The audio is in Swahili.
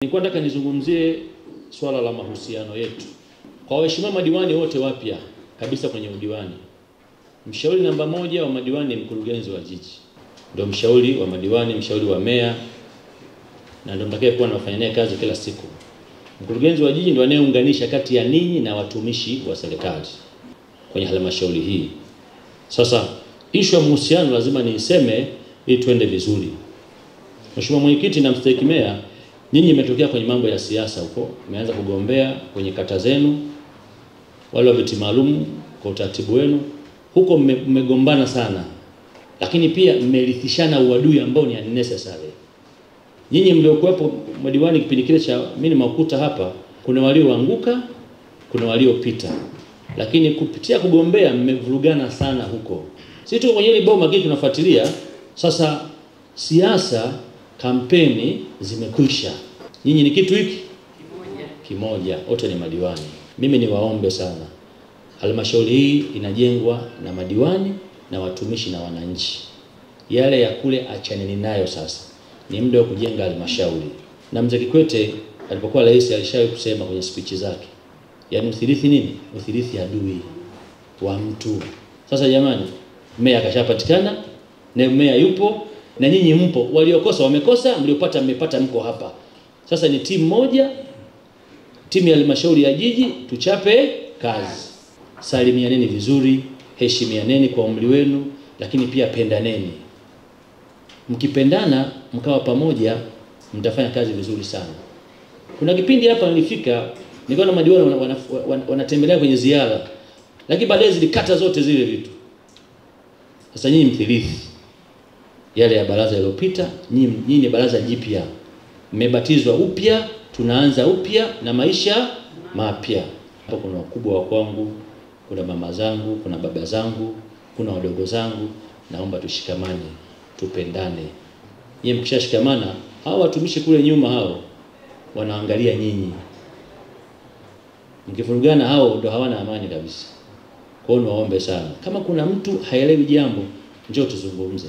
Nilikuwa nataka nizungumzie swala la mahusiano yetu. Kwa waheshimiwa madiwani wote wapya kabisa kwenye udiwani. Mshauri namba 1 wa madiwani ni mkurugenzi wa jiji. Ndio mshauri wa madiwani, mshauri wa meya, na ndio mtakayekuwa nafanya naye kazi kila siku. Mkurugenzi wa jiji ndio anayeunganisha kati ya ninyi na watumishi wa serikali kwenye halmashauri hii. Sasa issue ya mahusiano lazima niiseme ili tuende vizuri. Mheshimiwa Mwenyekiti na mstahiki meya, nyinyi mmetokea kwenye mambo ya siasa huko, mmeanza kugombea kwenye kata zenu, wale wa viti maalum kwa utaratibu wenu, huko mmegombana sana. Lakini pia mmerithishana uadui ambao ni unnecessary. Nyinyi mliokuwepo madiwani kipindi kile cha mimi makuta hapa, kuna walioanguka, kuna waliopita. Lakini kupitia kugombea mmevurugana sana huko. Sisi tu kwenye ile boma kitu tunafuatilia. Sasa siasa, kampeni zimekwisha. Nyinyi ni kitu hiki kimoja, wote ni madiwani. Mimi niwaombe sana. Halmashauri hii inajengwa na madiwani na watumishi na wananchi. Yale ya kule achaneni nayo sasa. Ni muda wa kujenga halmashauri. Na Mzee Kikwete alipokuwa rais alishawahi kusema kwenye speech zake, yaani uthirithi nini? Uthirithi adui wa mtu. Sasa jamani, meya akashapatikana, na meya yupo, na nyinyi mpo. Waliokosa wamekosa, mliopata mmepata, mko hapa. Sasa ni timu moja, timu ya halmashauri ya jiji, tuchape kazi. Salimianeni vizuri, heshimianeni kwa umri wenu, lakini pia pendaneni. Mkipendana, mkawa pamoja, mtafanya kazi vizuri sana. Kuna kipindi hapa nilifika, nikaona madiwani wanatembelea kwenye ziara, lakini baadaye zilikata zote zile vitu. Sasa nyinyi mthirithi yale ya baraza lililopita, nyinyi ni baraza jipya. Mmebatizwa upya, tunaanza upya na maisha mapya. Hapo kuna wakubwa wa kwangu, kuna mama zangu, kuna baba zangu, kuna wadogo zangu. Naomba tushikamane, tupendane. Nyinyi mkishashikamana, hao watumishi kule nyuma hao wanaangalia nyinyi. Mkifurugana hao ndio hawana amani kabisa. Kwa hiyo niwaombe sana, kama kuna mtu haelewi jambo, njoo tuzungumze.